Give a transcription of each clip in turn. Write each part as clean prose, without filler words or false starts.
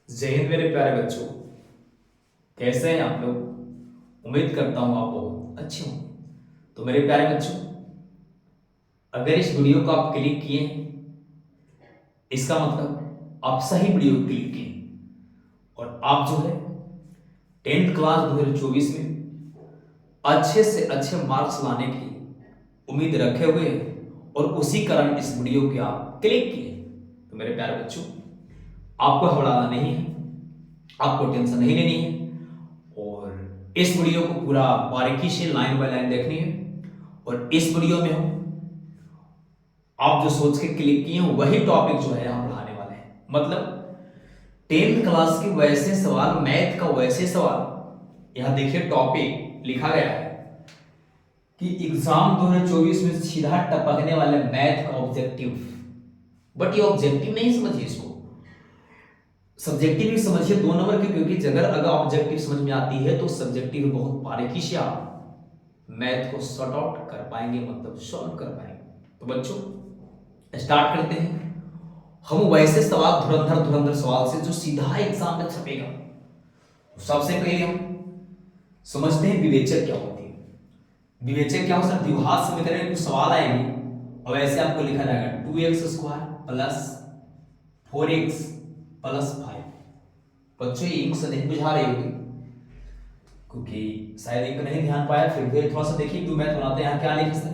जय हिंद मेरे प्यारे बच्चों। कैसे हैं आप लोग? उम्मीद करता हूं आप बहुत अच्छे होंगे। तो मेरे प्यारे बच्चों, अगर इस वीडियो को आप क्लिक किए हैं, इसका मतलब आप सही वीडियो क्लिक किए और आप जो है 10th क्लास 2024 में अच्छे से अच्छे मार्क्स लाने की उम्मीद रखे हुए हैं और उसी कारण इस वीडियो को आप क्लिक किए। तो मेरे प्यारे बच्चों, आपको घबराना नहीं है, आपको टेंशन नहीं लेनी है और इस वीडियो को पूरा बारीकी से लाइन बाय लाइन देखनी है। और इस वीडियो में हम आप जो सोच के क्लिक किए हैं वही टॉपिक जो है हम पढ़ाने वाले हैं। मतलब 10th क्लास के वैसे सवाल, मैथ का वैसे सवाल। यहां देखिए टॉपिक लिखा गया है कि एग्जाम 2024 में सीधा टपकने वाले मैथ का ऑब्जेक्टिव। बट ये ऑब्जेक्टिव नहीं समझिए, इसको सब्जेक्टिव भी समझिए 2 नंबर की, क्योंकि अगर ऑब्जेक्टिव समझ में आती है तो सब्जेक्टिव बहुत बारीकी से आप मैथ को सॉर्ट आउट कर पाएंगे, मतलब सॉल्व कर पाएंगे। तो बच्चों स्टार्ट करते हैं। हम वैसे सवाल धुरंधर धुरंधर सवाल से जो सीधा एग्जाम में छपेगा। तो सबसे पहले हम समझते हैं विवेचक क्या होती है। विवेचक क्या हो सर? द्विघात समीकरण में कुछ सवाल आएंगे और ऐसे आपको लिखा जाएगा 2x² प्लस 4x प्लस 5। बच्चों ये इंक से नहीं बुझा रही होगी क्योंकि शायद इंक नहीं ध्यान पाया, फिर थोड़ा सा देखिए क्यों मैथ बनाते हैं। यहाँ क्या लिखे sir?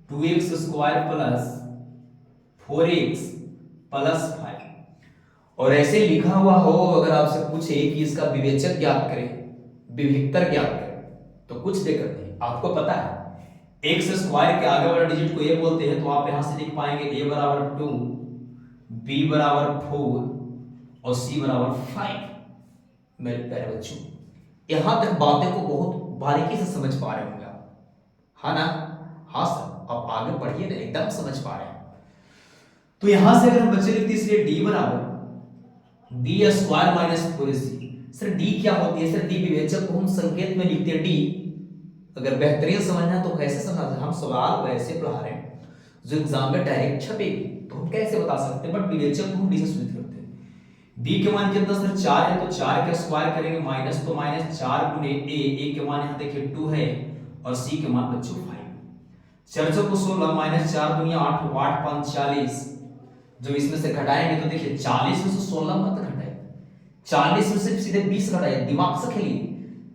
2x² plus 4x plus 5। और ऐसे लिखा हुआ हो, अगर आपसे पूछे कि इसका विवेचक ज्ञात करें, विभिक्तर ज्ञात करें, तो कुछ दिक्कत नहीं। आपको पता है एक्स स्क्वायर के आगे वाले डिजिट को a बोलते हैं, तो आप यहां से लिख पाएंगे a बराबर 2, b बराबर 4 और c बराबर 5। मेरे प्यारे बच्चों, यहां तक बातें को बहुत बारीकी से समझ पा रहे होंगे आप, हाँ ना? हाँ सर, आप आगे पढ़िए ना, एकदम समझ पा रहे हैं। तो यहां से अगर हम बच्चे लिखते, इसलिए d बराबर b² minus 4c। Sir d क्या होती है? सर d विवेचक को हम संकेत में लिखते हैं d। अगर बेहतरीन समझना है तो कैसे समझना? हम सवाल वैसे पढ़ा रहे हैं जो एग्जाम में डायरेक्ट छपेगी, तो हम कैसे बता सकते हैं? बट विवेचक को हम डी से सूचित करते हैं। b के मान कितना सर? 4 है, तो 4 का स्क्वायर करेंगे माइनस, तो माइनस 4 गुने a के मान यहां देखिए 2 है और c के मान बच्चों 5। 4 को 16 माइनस 4 दुनिया 8, 8 5 40। जब इसमें से घटाएंगे तो देखिए 40 में से 16 मत घटाए, 40 में से सीधे 20 घटाए, दिमाग से खेलिए।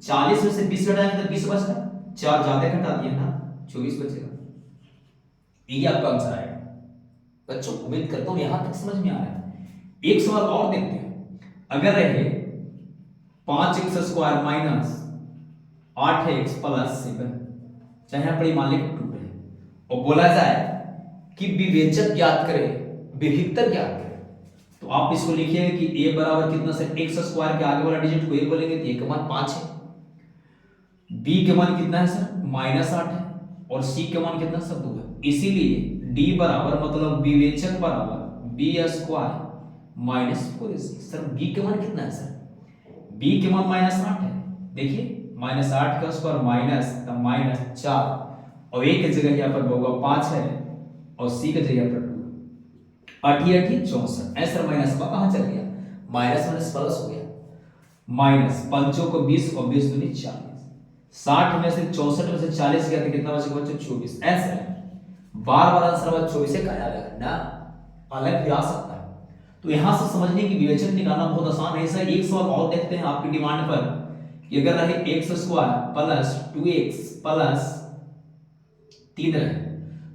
40 में से 20 घटाएंगे तो 20 बचता, 4 ज्यादा घटा दिया ना, 24 बचेगा। ये आपका आंसर आएगा। बच्चों उम्मीद करता हूं यहां तक समझ में आ रहा है। एक सवाल और देखते हैं। अगर रहे 5x² माइनस 8x प्लस 7, चाहे यहां पर मान लें 2 है, और बोला जाए कि विवेचक ज्ञात करें, विभिक्तर ज्ञात करें, तो आप इसको लिखिए कि a बराबर कितना सर? x² के आगे वाला डिजिट को a बोलेंगे तो a का मान 5 है, b के मान कितना है सर? -8 है, और c के मान कितना सर? 2 है। इसीलिए d बराबर मतलब विवेचक बराबर b² minus 4c। Sir b के मान कितना है सर? b के मान -8 है, देखिए -8 का स्क्वायर माइनस 4, और a की जगह यहाँ पर होगा 5 है और c की जगह पर 2। 8 64 ऐसा माइनस का कहां चल गया? माइनस माइनस प्लस हो गया, माइनस 5 को 20 और 20 दूनी 40। 60 में से 64 में से 40 गया तो कितना बचेगा बच्चों? 24। ऐसा है, बार बार आंसर बार 24 से काटा जाएगा ना, अलग भी आ सकता है। तो यहां से समझने की विवेचन निकालना बहुत आसान है। सर एक सवाल और देखते हैं आपकी डिमांड पर कि अगर रहे x² प्लस 2x प्लस 3 रहे,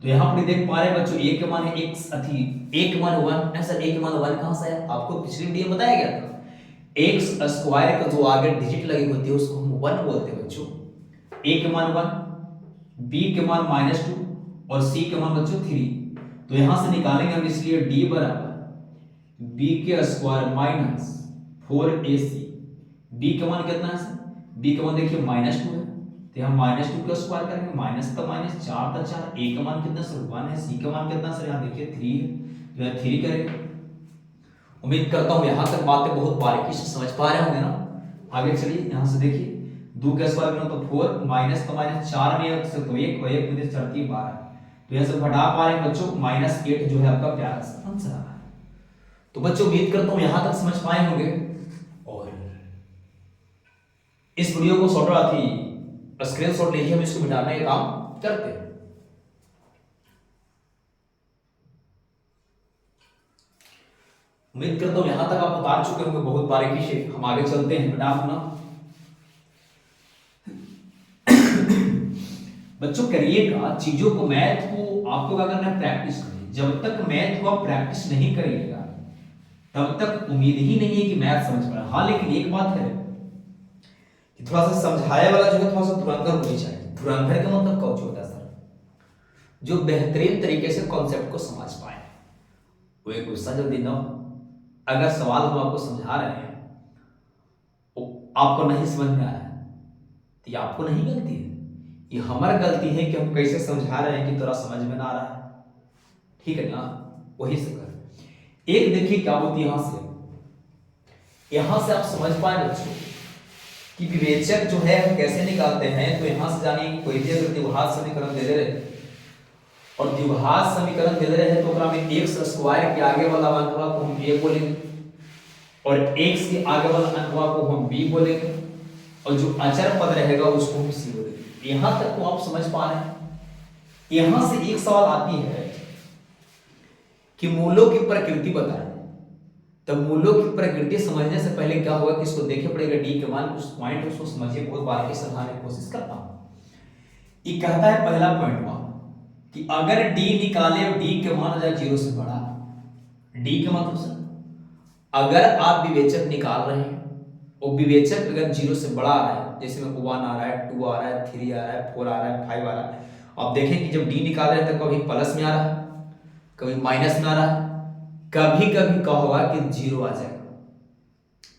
तो यहां पर देख पा रहे बच्चों a के मान है x अथी a के मान 1 है। सर a के मान 1 कहां से आया? आपको पिछली वीडियो में बताया गया था, x² का जो आगे डिजिट लगी होती है उसको हम 1 बोलते हैं बच्चों। a के मान 1, b के मान -2 और c के मान बच्चों 3। तो यहां से निकालेंगे हम, इसलिए d बराबर b² माइनस 4ac। b के मान कितना है सर? b के मान देखिए -2 है, तो यहां -2 का स्क्वायर करेंगे, माइनस का माइनस, 4 का 4, a का मान कितना सर? 1 है, c का मान कितना सर? यहां देखिए 3 है, तो यहां 3 करेंगे। उम्मीद करता हूं यहां तक बातें बहुत बारीकी से समझ पा रहे होंगे ना। आगे चलिए, यहां से देखिए 2 का स्क्वायर करो तो 4, माइनस का माइनस, 4 में 1 से तो 1 और 1 में 4 12। तो यहां से घटा पा रहे हैं बच्चों, -8 जो है आपका प्यारा सा आंसर आ रहा है। तो बच्चों उम्मीद करता हूं यहां तक समझ पाए होंगे। इस वीडियो को स्क्रीनशॉट लीजिए, हम इसको मिटाने का काम करते हैं। उम्मीद करता हूं यहां तक आप उतार चुके होंगे बहुत बारीकी से। हम आगे चलते हैं बेटा अपना। बच्चों करिएगा चीजों को, मैथ को आपको क्या करना है, प्रैक्टिस करिए। जब तक मैथ को आप प्रैक्टिस नहीं करिएगा तब तक उम्मीद ही नहीं है कि मैथ समझ पाए। हाँ लेकिन एक बात है कि थोड़ा सा समझाए वाला जो है थोड़ा सा धुरंधर होनी चाहिए। धुरंधर का मतलब कौन होता है सर, जो बेहतरीन तरीके से कॉन्सेप्ट को समझ पाए। वो एक गुस्सा जल्दी ना हो। अगर सवाल हम आपको समझा रहे हैं आपको नहीं समझ में आ रहा है तो ये आपको नहीं गलती है, ये हमारी गलती है कि हम कैसे समझा रहे हैं कि थोड़ा समझ में ना आ रहा है। ठीक है ना, वही से कर। एक देखिए क्या होती है, यहां से आप समझ पाए बच्चों कि विवेचक जो है हम कैसे निकालते हैं। तो यहां से जानिए कि कोई भी अगर द्विघात समीकरण दे रहे और द्विघात समीकरण दे रहे हैं तो ओकरा में x स्क्वायर के आगे वाला अंकवा को हम a बोलेंगे और x के आगे वाला अंकवा को हम b बोलेंगे और जो अचर पद रहेगा उसको हम c बोलेंगे। यहां तक तो आप समझ पा रहे हैं। यहां से एक सवाल आती है कि मूलों की प्रकृति बताएं। तो मूलों की प्रकृति समझने से पहले क्या होगा कि इसको देखे पड़ेगा डी के मान, कुछ पॉइंट उसको समझिए, बहुत बारीकी से समझाने की कोशिश करता हूं। ये कहता है पहला पॉइंट कि अगर d निकाले और d के मान जाए 0 से बड़ा। d के मतलब सर अगर आप विवेचक निकाल रहे हैं और विवेचक अगर 0 से बड़ा आ रहा है, जैसे में 1 आ रहा है, 2 आ रहा है, 3 आ रहा है, 4 आ रहा है, 5 आ रहा है, आप देखें कि जब d निकाल रहे हैं तो कभी प्लस में आ रहा है, कभी माइनस में आ रहा है, कभी कभी क्या होगा कि 0 आ जाएगा।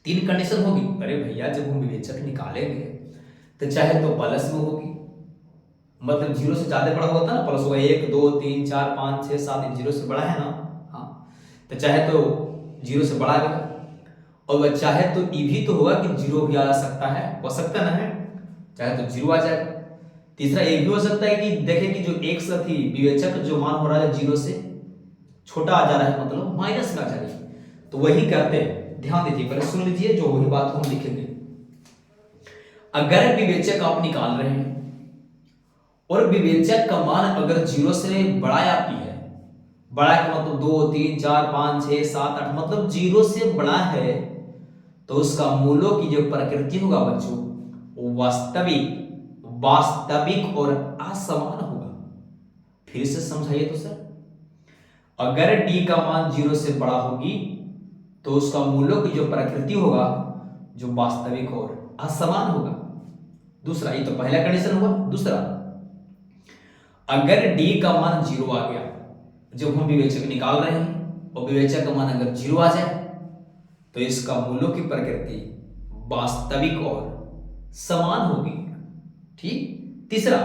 3 कंडीशन होगी। अरे भैया जब हम विवेचक निकालेंगे तो चाहे तो प्लस में होगी, मतलब 0 से ज्यादा बड़ा होता है ना, प्लस होगा 1 2 3 4 5 6 7, 0 से बड़ा है ना। हाँ तो चाहे तो 0 से बड़ा आएगा और वह चाहे तो ये भी तो होगा कि 0 भी आ सकता है, हो सकता ना है, चाहे तो 0 आ जाएगा। तीसरा एक भी हो सकता है कि देखें कि जो x थी विवेचक जो मान हो रहा है 0 से छोटा आ जा रहा है, मतलब माइनस में आ जा रही है। तो वही करते हैं, ध्यान दीजिए, पहले सुन लीजिए जो वही बात हम लिखेंगे। अगर विवेचक आप निकाल रहे हैं और विवेचक का मान अगर 0 से बड़ा या पी है, बड़ा का मतलब 2 3 4 5 6 7 8, मतलब 0 से बड़ा है तो उसका मूलों की जो प्रकृति होगा बच्चों वो वास्तविक और असमान होगा। फिर से समझाइए तो सर, अगर d का मान 0 से बड़ा होगी तो उसका मूलों की जो प्रकृति होगा जो वास्तविक और असमान होगा। दूसरा, ये तो पहला कंडीशन हुआ। दूसरा, अगर d का मान 0 आ गया जब हम विवेचक निकाल रहे हैं और विवेचक का मान अगर 0 आ जाए तो इसका मूलों की प्रकृति वास्तविक और समान होगी। ठीक। तीसरा,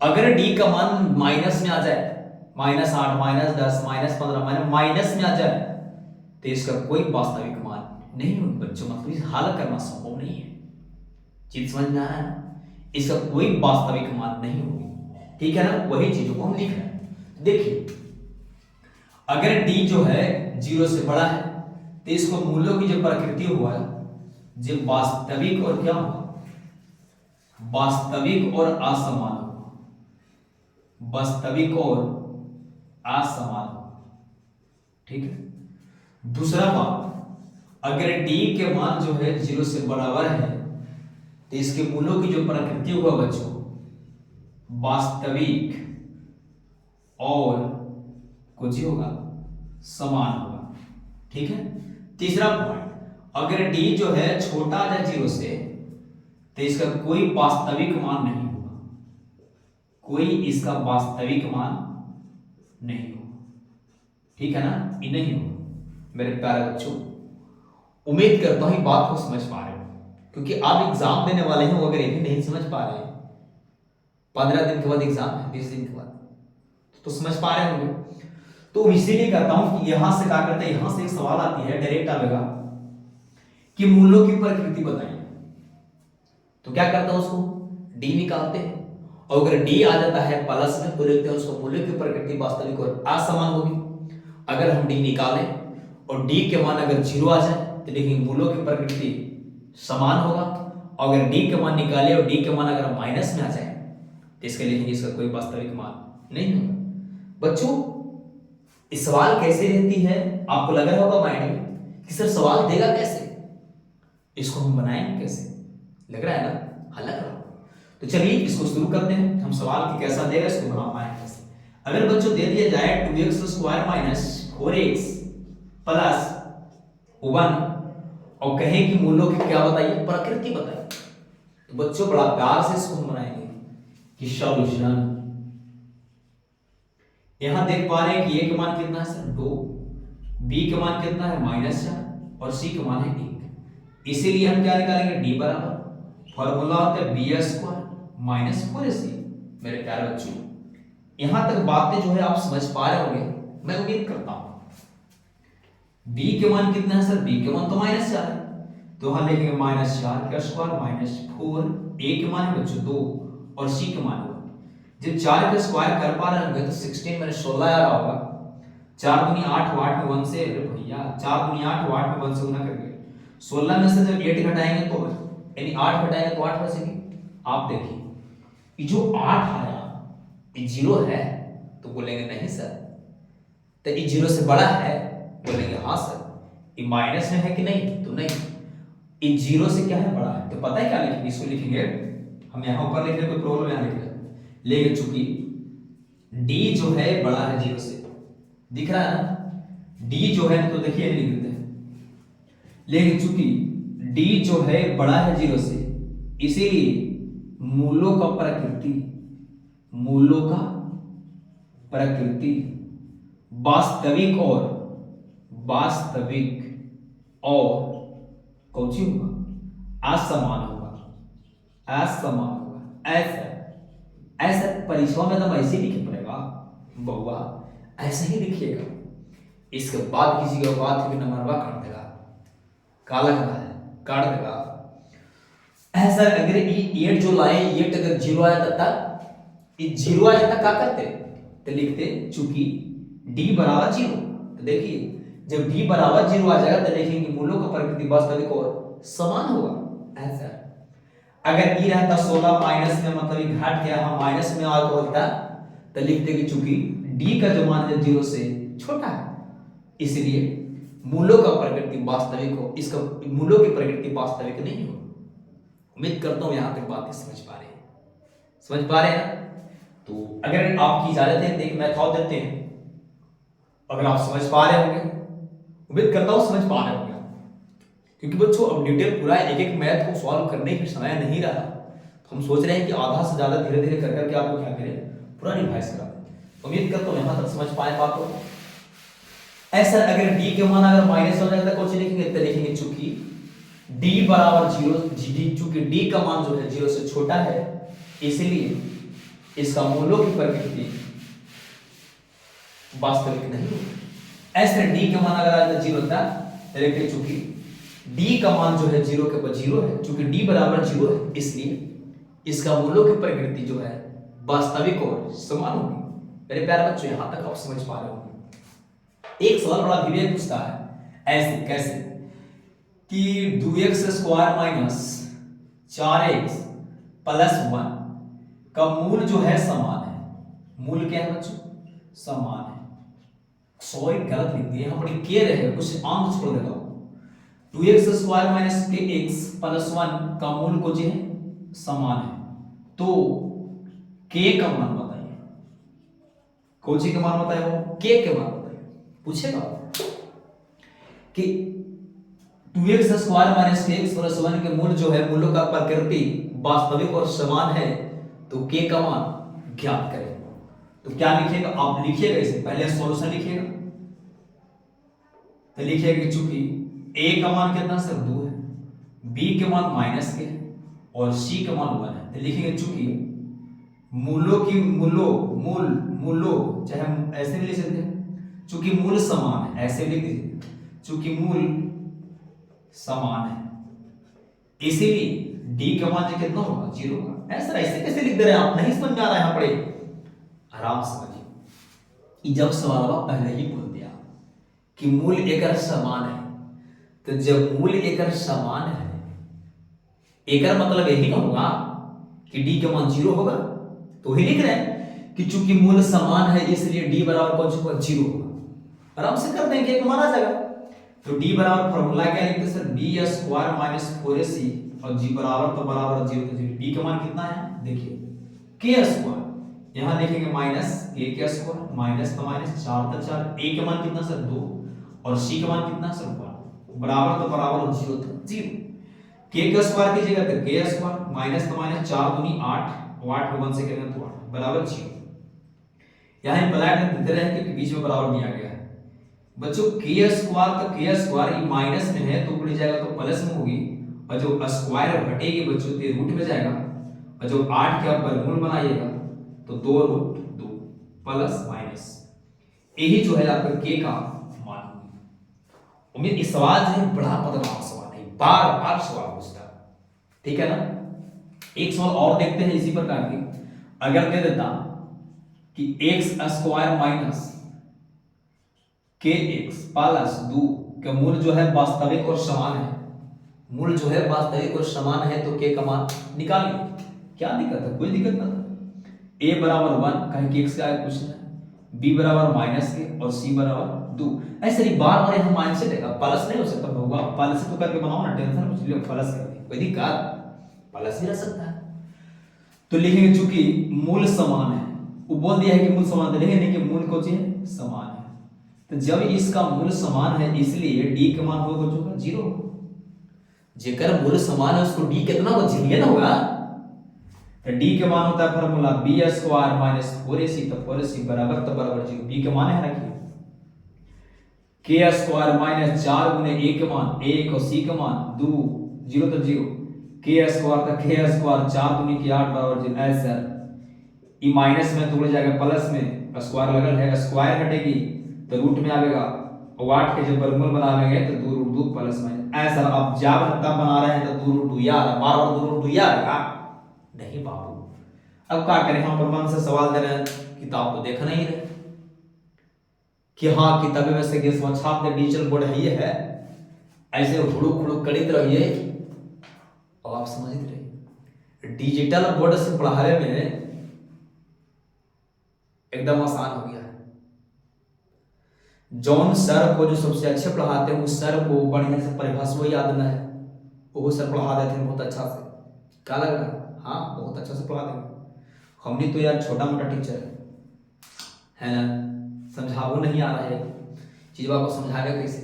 अगर d का मान माइनस में आ जाए, -8 -10 -15 माइनस में आ जाए तो इसका कोई वास्तविक मान नहीं होगा बच्चों, मतलब हल करना संभव नहीं है। चीज समझ में आ रहा है ना, इसका कोई वास्तविक मान नहीं होगी। ठीक है ना, वही चीजों को हम लिख रहे हैं। देखिए अगर d जो है 0 से बड़ा है तो इसको मूलों की जो प्रकृति हुआ है जो वास्तविक और क्या होगा, वास्तविक और असमान होगा, वास्तविक और असमान होगा। ठीक है। दूसरा बात, अगर d के मान जो है 0 से बराबर है तो इसके मूलों की जो प्रकृति होगा बच्चों वास्तविक और कुछ ही होगा, समान होगा। ठीक है। तीसरा पॉइंट, अगर d जो है छोटा आ जाए 0 से तो इसका कोई वास्तविक मान नहीं होगा, कोई इसका वास्तविक मान नहीं होगा। ठीक है ना, ये नहीं होगा। मेरे प्यारे बच्चों, उम्मीद करता हूं बात को समझ पा रहे हो, क्योंकि आप एग्जाम देने वाले हैं, अगर ये नहीं समझ पा रहे हैं, 15 दिन के बाद एग्जाम है, 20 दिन के बाद, तो समझ पा रहे होंगे। तो इसीलिए कहता हूं कि यहां से क्या करते हैं, यहां से एक सवाल आती है, डायरेक्ट आएगा कि मूलों की प्रकृति बताइए। तो क्या करता है, उसको d निकालते हैं और अगर d आ जाता है प्लस में तो लिखते हैं उसको मूल्यों की प्रकृति वास्तविक और असमान होगी। अगर हम d निकालें और d के मान अगर 0 आ जाए तो देखिए मूल्यों की प्रकृति समान होगा अगर डी का मान निकाले और डी का मान अगर माइनस में आ जाए तो इसके लिखेंगे इसका कोई वास्तविक मान नहीं होगा। बच्चों इस सवाल कैसे रहती है आपको लग रहा होगा माइंड में कि सर सवाल देगा कैसे, इसको हम बनाएंगे कैसे, लग रहा है ना, हाँ लग रहा है। तो चलिए इसको शुरू करते हैं, हम सवाल की कैसा देगा इसको बना पाएंगे कैसे। अगर बच्चों दे दिया जाए 2x² माइनस 4x प्लस 1 और कहें कि मूलों की क्या बताइए, प्रकृति बताइए, तो बच्चों बड़ा प्यार से इसको हम बनाएंगे कि सॉल्यूशन। यहां देख पा रहे हैं कि a का मान कितना है सर 2, b का मान कितना है -4 और c का मान है 1। इसीलिए हम क्या निकालेंगे d बराबर फॉर्मूला होता है b² माइनस 4ac। मेरे प्यारे बच्चों यहां तक बातें जो है आप समझ पा रहे होंगे, मैं उम्मीद करता हूं। b के मान कितना है सर, b के मान तो -4 है, तो हम लिखेंगे -4 का स्क्वायर माइनस 4, a के मान है बच्चों 2 और c के मान होगा, जब 4 का स्क्वायर कर पा रहे होंगे तो 16 में 16 आ रहा होगा, 4 दूनी 8 और 8 में 1 से, अरे भैया 4 दूनी 8 और 8 में 1 से गुना करके 16 में से जब 8 घटाएंगे तो यानी 8 घटाएंगे तो 8 बचेगी। आप देखिए ये जो 8 आया ये 0 है, तो बोलेंगे नहीं सर, तो ये 0 से बड़ा है, बोलेंगे हाँ सर। ये माइनस में है कि नहीं, तो नहीं, ये 0 से क्या है बड़ा है, तो पता है क्या लिखेंगे, इसको लिखेंगे हम यहाँ ऊपर लिख रहे, कोई प्रॉब्लम यहाँ लिख रहे, लेकिन चूंकि d जो है बड़ा है 0 से, दिख रहा है ना, d जो है तो देखिए लिख देते हैं, लेकिन चूंकि d जो है बड़ा है 0 से, इसीलिए मूलों का प्रकृति वास्तविक और कौन सी होगा, असमान होगा। ऐसा परीक्षा में तो ऐसे ही लिखे पड़ेगा बहुआ, ऐसे ही लिखिएगा। इसके बाद किसी का बात भी नंबरवा काट देगा, काला काट देगा ऐसा। अगर ये 8 जो लाए, ये अगर 0 आया तब ये 0 आया तब क्या करते, तो लिखते चूंकि d बराबर 0, तो देखिए जब d बराबर 0 आ जाएगा तो लिखेंगे मूलों का प्रकृति वास्तविक और समान होगा। ऐसा अगर ये रहता 16 माइनस में, मतलब ये घट गया, हम माइनस में आ तो होता, तो लिखते कि चूंकि d का जो मान है 0 से छोटा है, इसलिए मूलों का प्रकृति वास्तविक हो, इसका मूलों की प्रकृति वास्तविक नहीं हो। उम्मीद करता हूं यहां तक बातें समझ पा रहे हैं। तो अगर आपकी इजाजत है देख मेथड देते हैं, अगर आप समझ पा रहे होंगे, उम्मीद करता हूं समझ पा रहे होंगे, क्योंकि बच्चों अब डिटेल पूरा एक एक मैथ को सॉल्व करने की समय नहीं रहा, तो हम सोच रहे हैं कि आधा से ज्यादा धीरे धीरे कर करके आपको क्या करें, पूरा रिवाइज करा दें। उम्मीद करता हूं यहां तक समझ पाए बातों को। ऐसा अगर d के मान अगर माइनस हो जाएगा तो कौन सी लिखेंगे, तो लिखेंगे चूंकि d बराबर 0, चूंकि d का मान जो है 0 से छोटा है, इसलिए इसका मूलों की प्रकृति वास्तविक नहीं होगी। ऐसे d का मान अगर आता 0 था, तो चूंकि d का मान जो है 0 के ऊपर 0 है, चूंकि d बराबर 0 है, इसलिए इसका मूलों की प्रकृति जो है वास्तविक और समान होगी। मेरे प्यारे बच्चों यहां तक आप समझ पा रहे होंगे। एक सवाल बड़ा विवेक पूछता है, ऐसे कैसे कि 2x² माइनस 4x प्लस 1 का मूल जो है समान है, मूल क्या है बच्चों, समान है। सॉरी गलत लिख दिया, यहां पर के रहेगा, कुछ अंक छोड़ देता हूं। 2x² माइनस x प्लस 1 का मूल को जो है समान है, तो k का मान बताइए, कौन सी का मान बताइए, वो k के मान बताइए। पूछेगा कि 2x² माइनस x प्लस 1 के मूल जो है, मूलों का प्रकृति वास्तविक और समान है, तो k का मान ज्ञात करें। तो क्या लिखिएगा, आप लिखिएगा इसे, पहले सॉल्यूशन लिखिएगा, तो लिखिएगा कि चूंकि a का मान कितना सर 2 है, b के मान माइनस के है और c का मान 1 है, तो लिखेंगे चूंकि मूलों चाहे हम ऐसे भी लिख सकते हैं, चूंकि मूल समान है, ऐसे लिख दीजिए, चूंकि मूल समान है, इसीलिए d का मान कितना होगा 0 होगा। ऐसा ऐसे कैसे लिख दे रहे हैं आप, नहीं समझ में आ रहा है, यहां पढ़े आराम से समझिए। जब सवाल पहले ही बोल दिया कि मूल एक समान है, तो जब मूल एक समान है एक मतलब यही ना होगा कि डी का मान 0 होगा, तो ही लिख रहे हैं कि चूंकि मूल समान है इसलिए डी बराबर कौन सा होगा 0 होगा। आराम से कर देंगे, एक मान आ जाएगा। तो डी बराबर फॉर्मूला क्या लिखते हैं sir, B square minus 4ac और जी बराबर तो बराबर 0 तो 0। डी का मान कितना है देखिए के स्क्वायर, यहां लिखेंगे माइनस के स्क्वायर, माइनस तो माइनस 4 तो 4, ए का मान कितना सर 2 और सी का मान कितना सर 1, बराबर तो बराबर 0 तो 0। के का स्क्वायर कीजिएगा तो के स्क्वायर, माइनस तो माइनस 4 दूनी 8, 8 को 1 से करेंगे तो 8 बराबर 0। यहां इम्प्लाइड देते रहे क्योंकि बीच में बराबर दिया गया है बच्चों। के स्क्वायर तो के स्क्वायर ये माइनस में है तो ऊपर जाएगा तो प्लस में होगी, और जो स्क्वायर घटेगी बच्चों तो रूट में जाएगा, और जो 8 का वर्गमूल बनाइएगा तो 2 रूट 2 प्लस माइनस, यही जो है आपका के का मान। उम्मीद इस सवाल जो है बड़ा बदमाश सवाल है, बार बार सवाल पूछता, ठीक है ना। एक सवाल और देखते हैं इसी प्रकार की, अगर दे देता कि एक्स स्क्वायर माइनस के एक्स प्लस 2 का मूल जो है वास्तविक और समान है, मूल जो है वास्तविक और समान है तो के का मान निकालिए। क्या दिक्कत है, कोई दिक्कत ना था। ए बराबर 1 कहीं कि एक्स का क्वेश्चन है, बी बराबर माइनस के और सी बराबर 2। ऐसे ही बार बार हम माइनस से देगा, प्लस नहीं हो सकता होगा, प्लस तो करके बनाओ ना, टेंशन कुछ नहीं, प्लस कर दे कोई दिक्कत, प्लस भी रह सकता है। तो लिखेंगे चूंकि मूल समान है, वो बोल दिया है कि मूल समान है, लिखेंगे कि मूल को चाहिए समान है, तो जब इसका मूल समान है इसलिए डी का मान होगा बच्चों का 0। जेकर मूल समान है उसको डी कितना होगा 0 ना होगा, तो डी के मान होता है formula B square minus 4ac, तो 4ac बराबर तो बराबर 0। बी के मान है रखिए के स्क्वायर माइनस 4 गुने ए के मान 1 और सी के मान 2, 0 तो 0, के स्क्वायर तो के स्क्वायर 4 दूनी की 8 बराबर 0। ऐसा ये माइनस में तो जाएगा प्लस में, स्क्वायर लगल है, स्क्वायर हटेगी तो रूट में आएगा, और 8 के जब वर्गमूल बनावेंगे तो 2 रूट 2 प्लस माइनस। ऐसा अब जब तब बना रहे हैं तो 2 रूट 2 यार, बार बार 2 रूट 2 यार नहीं बाबू। अब क्या करें, हम पर मन से सवाल दे रहे हैं, किताब तो देखना ही है कि हाँ किताबें में से गेस छाप दे, डिजिटल बोर्ड है ये है, ऐसे हुड़ुक हुड़ुक कड़ित रहिए और आप समझ रहिए। डिजिटल बोर्ड से पढ़ाने में एकदम आसान हो गया है। जॉन सर को जो सबसे अच्छे पढ़ाते हैं उस सर को बढ़िया से परिभाषा याद न है, वो सर पढ़ा देते हैं बहुत अच्छा से। क्या लग रहा है, हाँ बहुत अच्छा से पढ़ा देंगे। हमने तो यार छोटा मोटा टीचर है ना, समझाओ नहीं आ रहा है चीज़ों को, समझाएगा कैसे।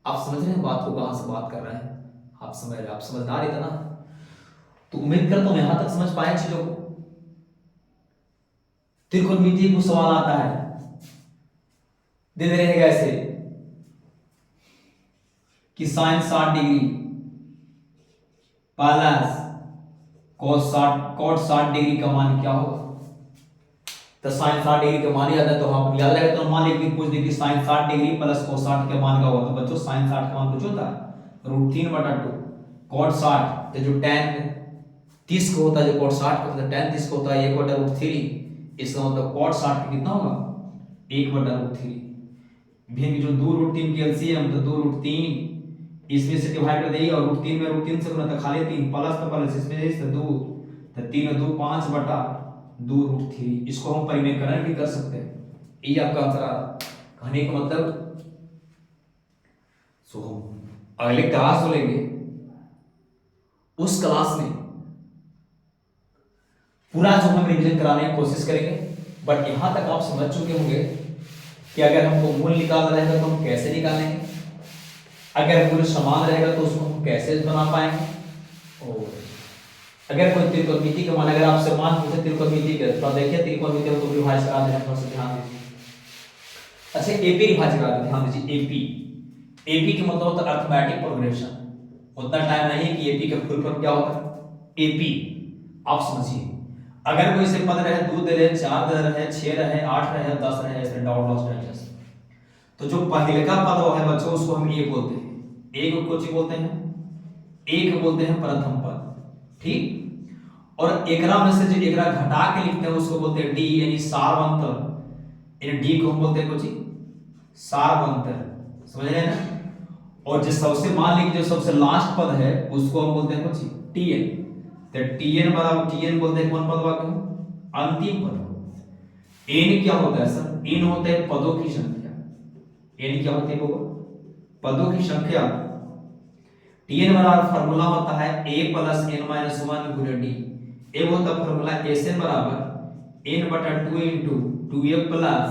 आप समझ रहे हैं बात को, कहाँ से बात कर रहे हैं, आप समझ रहे, आप समझदार इतना, तो उम्मीद करता हूं यहां तक समझ पाए चीजों को। त्रिकोणमिति को सवाल आता है, दे दे रहेगा ऐसे कि sine 60 degree plus cot 60 degree का मान क्या होगा। तो साइन 60 डिग्री का मान याद है तो हम याद रहेगा, तो मान लीजिए पूछ दी कि साइन 60 डिग्री प्लस cos 60 का मान क्या होगा। तो बच्चों साइन 60 का मान कुछ होता है √3/2, cot 60 तो जो tan 30 को होता है, जो cot 60 का tan 30 को होता है 1/√3, इसका मतलब cot 60 का कितना होगा 1/√3। भी जो 2√3 की एलसीएम तो 2√3 इसमें से डिवाइड कर देगी, और √3 में √3 से गुना तो खाली 3 प्लस तो प्लस इसमें से 2 तो 3 और 2 5/2√3। इसको हम परिमेयकरण भी कर सकते हैं, ये आपका आंसर आ रहा। कहने का मतलब सो हम अगले क्लास में लेंगे, उस क्लास में पूरा जो हम रिवीजन कराने की कोशिश करेंगे। बट यहां तक आप समझ चुके होंगे कि अगर हमको मूल निकालना रहेगा तो हम कैसे निकालेंगे, अगर मूल समान रहेगा तो उसको हम कैसे बना पाएंगे, और अगर कोई त्रिकोणमिति का मान, अगर आपसे मान पूछे त्रिकोणमिति के तो देखिए त्रिकोणमिति को तो रिवाइज करा देना, थोड़ा सा ध्यान दीजिए। अच्छा एपी रिवाइज करा दें, ध्यान दीजिए। एपी के मतलब होता है अरिथमेटिक प्रोग्रेशन। उतना टाइम नहीं है कि एपी का फुल फॉर्म क्या होता है। एपी आप समझिए, अगर कोई से पद रहे 2 दे रहे 4 दे रहे 6 रहे 8 रहे 10 रहे, ऐसे डॉट डॉट डाइजेस, तो जो पहले का पद है बच्चों उसको हम ए बोलते हैं। एक को ची बोलते हैं, एक बोलते हैं प्रथम पद, ठीक। और एकरा में से जो एकरा घटा के लिखते हैं उसको बोलते हैं डी, यानी सारवंतर। यानी डी को हम बोलते हैं कुछ सारवंतर, समझ रहे हैं ना। और जो सबसे मान लीजिए जो सबसे लास्ट पद है उसको हम बोलते हैं कुछ Tn, तो Tn बराबर Tn बोलते हैं कौन पद वाक्य हो, अंतिम पद हो। n क्या होता है सर, n होता है पदों की संख्या, n क्या होती है पदों की संख्या। Tn बराबर फॉर्मूला होता है a plus n minus one गुणे डी। ए होता है फॉर्मूला Sn बराबर n बटा 2 into 2a plus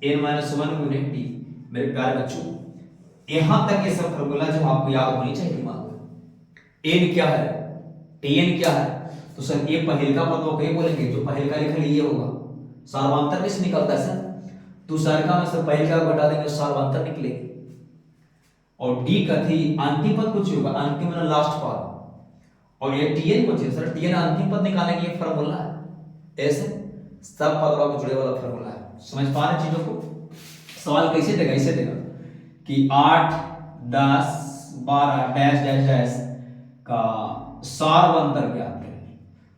n minus one गुणे डी। मेरे प्यारे बच्चों, यहां तक ये सब फॉर्मूला जो आपको याद होनी चाहिए दिमाग में। n क्या है, Tn क्या है, तो सर ये पहले का पद वो कहीं बोलेंगे, जो पहले का लिखा ये होगा। सार्वंतर किस निकलता है सर, दूसरे का में सर पहले का घटा देंगे सार्वंतर निकलेगी। और डी का थी अंतिम पद कुछ होगा, अंतिम मतलब लास्ट पद। और ये Tn कुछ है सर, Tn अंतिम पद निकालने की फॉर्मूला है। ऐसे सब पदों को जुड़े वाला फॉर्मूला है। समझ पा रहे चीजों को। सवाल कैसे देगा, ऐसे देगा कि 8 10 12 डैश डैश डैश का सार्वंतर ज्ञात करें।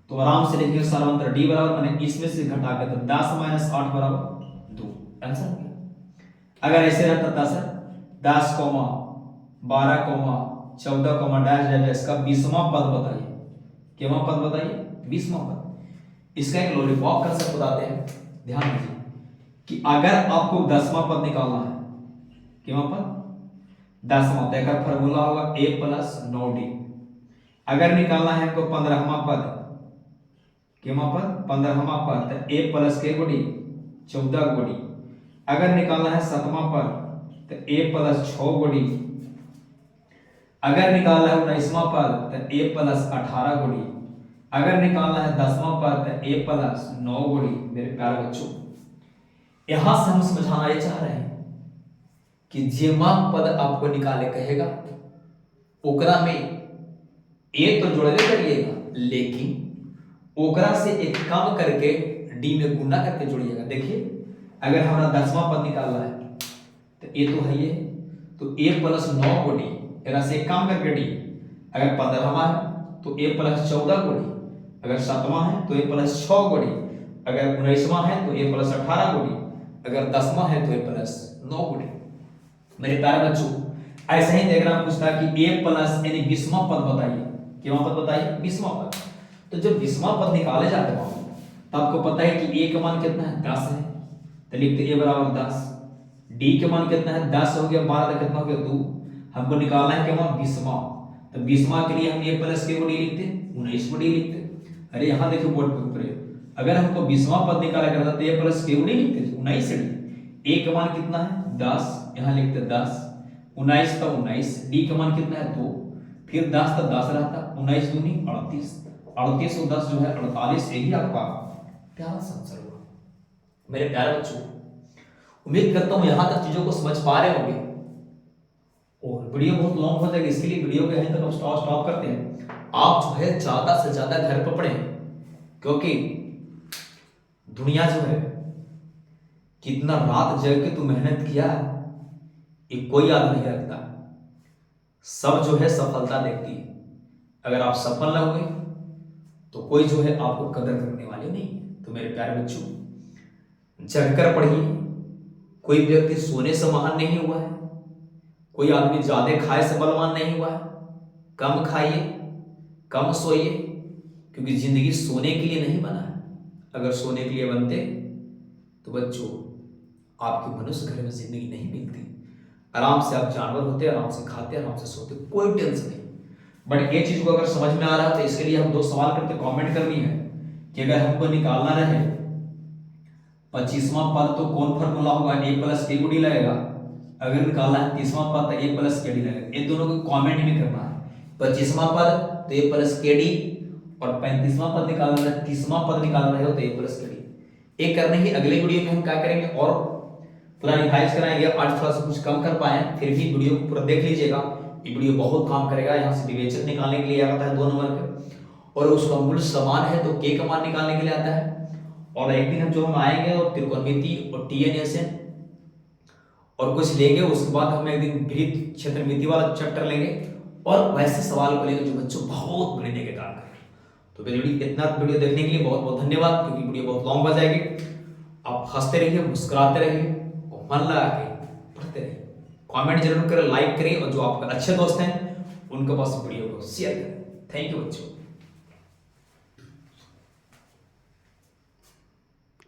तो आराम से लिखिए सार्वंतर डी बराबर मैंने इसमें से घटा के तो 10 माइनस 8 बराबर 2, आंसर हो गया। अगर ऐसे रहता था सर 10 12 14 डैश डैश डैश का 20वां पद बताइए, कितना पद बताइए, 20वां पद। इसका एक लॉलीपॉप कंसेप्ट बताते हैं, ध्यान दीजिए कि अगर आपको 10वां पद निकालना है, कितना पद 10वां, तो एक फार्मूला होगा a प्लस 9d। अगर निकालना है हमको 15वां पद, कितना पद 15वां पद, तो a प्लस के गुणी 14 गुणी। अगर निकालना है 7वां पद तो a प्लस 6 गुणी। अगर निकालना है 19वां पद तो a प्लस 18 गुणी। अगर निकालना है 10वां पद तो a प्लस 9 गुणी। मेरे प्यारे बच्चों, यहां से हम समझाना ये चाह रहे हैं कि जेमा पद आपको निकाले कहेगा, ओकरा में a तो जोड़ले करिएगा, लेकिन ओकरा से एक कम करके d में गुना करके जोड़िएगा। देखिए अगर हमारा 10वां पद निकालना है तो a तो है ये, तो a प्लस 9 गुणी एकरा से कम करके d। अगर 15वां है तो a प्लस 14 गुणी। अगर 7वां है तो a प्लस 6 गुणी। अगर 19वां है तो a प्लस 18 गुणी। अगर 10वां है तो a प्लस 9 गुणी। मेरे प्यारे बच्चों, ऐसे ही डायग्राम पूछता है कि a प्लस यानी 20वां पद बताइए, कितना पद बताइए, 20वां पद। तो जब 20वां पद निकाले जाते हैं तो आपको पता है कि a का मान कितना है, 10 है, तो लिखते a बराबर 10। d के मान कितना है, 10 हो गया, 12 का कितना हो गया 2। हमको निकालना है क्या, 20वां। तो 20वां के लिए हम a प्लस के को d लिखते, 19 को d लिखते। अरे यहाँ देखो बोर्ड पे ऊपर, अगर हमको 20वां पद निकाला करता तो a प्लस के को d लिखते, 19 से d। a का मान कितना है 10, यहाँ लिखते 10, 19 का 19, d का मान कितना है 2, फिर 10 का 10 रहता, 19 दूनी 38, 38 और 10 जो है 48। यही आपका प्यारा सा आंसर हुआ। मेरे प्यारे बच्चों, उम्मीद करता हूं यहां तक चीजों को समझ पा रहे होंगे। और वीडियो बहुत लॉन्ग हो जाएगी, इसके लिए वीडियो को यहीं तक हम स्टॉप करते हैं। आप जो है ज्यादा से ज्यादा घर पर पढ़ें, क्योंकि दुनिया जो है कितना रात जग के तू मेहनत किया ये कोई याद नहीं रखता। सब जो है सफलता देखती है। अगर आप सफल ना हुए तो कोई जो है आपको कदर करने वाले नहीं है। तो मेरे प्यारे बच्चों, जगकर पढ़िए। कोई व्यक्ति सोने से महान नहीं हुआ है, कोई आदमी ज्यादा खाए से बलवान नहीं हुआ है। कम खाइए, कम सोइए, क्योंकि जिंदगी सोने के लिए नहीं बना है। अगर सोने के लिए बनते तो बच्चों आपकी मनुष्य घर में जिंदगी नहीं मिलती। आराम से आप जानवर होते, आराम से खाते, आराम से सोते, कोई टेंशन नहीं। बट ये चीज को अगर समझ में आ रहा है तो इसके लिए हम 2 सवाल करके कमेंट करनी है कि अगर हमको निकालना रहे 25वां पद तो कौन फॉर्मूला होगा, a प्लस के गुणी लगेगा। अगर निकालना है 30वां पद तो a प्लस के डी लगेगा। ये दोनों को कमेंट में करना है। 25वां पद तो a प्लस के डी, और 35वां पद निकालना है, 30वां पद निकालना है तो a प्लस के डी। एक करने ही अगले वीडियो में हम क्या करेंगे और पूरा रिवाइज कराएंगे। आज थोड़ा सा कुछ कम कर पाए, फिर भी वीडियो को पूरा देख लीजिएगा। ये वीडियो बहुत काम करेगा। यहाँ से विवेचक निकालने के लिए आता है 2 नंबर पे, और उसका मूल समान है तो के का मान निकालने के लिए आता है। और एक दिन हम आएंगे और त्रिकोणमिति और TNSN और कुछ लेंगे। उसके बाद हम एक दिन वृत्त क्षेत्रमिति वाला चैप्टर लेंगे और वैसे सवाल को लेंगे जो बच्चों बहुत बढ़ने के काम करें। तो इतना वीडियो देखने के लिए बहुत बहुत धन्यवाद, क्योंकि वीडियो बहुत लॉन्ग हो जाएगी। आप हंसते रहिए, मुस्कुराते रहिए और मन लगा के पढ़ते रहिए। कमेंट जरूर करें, लाइक करें, और जो आपके अच्छे दोस्त हैं उनके पास वीडियो को शेयर करें। थैंक यू बच्चों।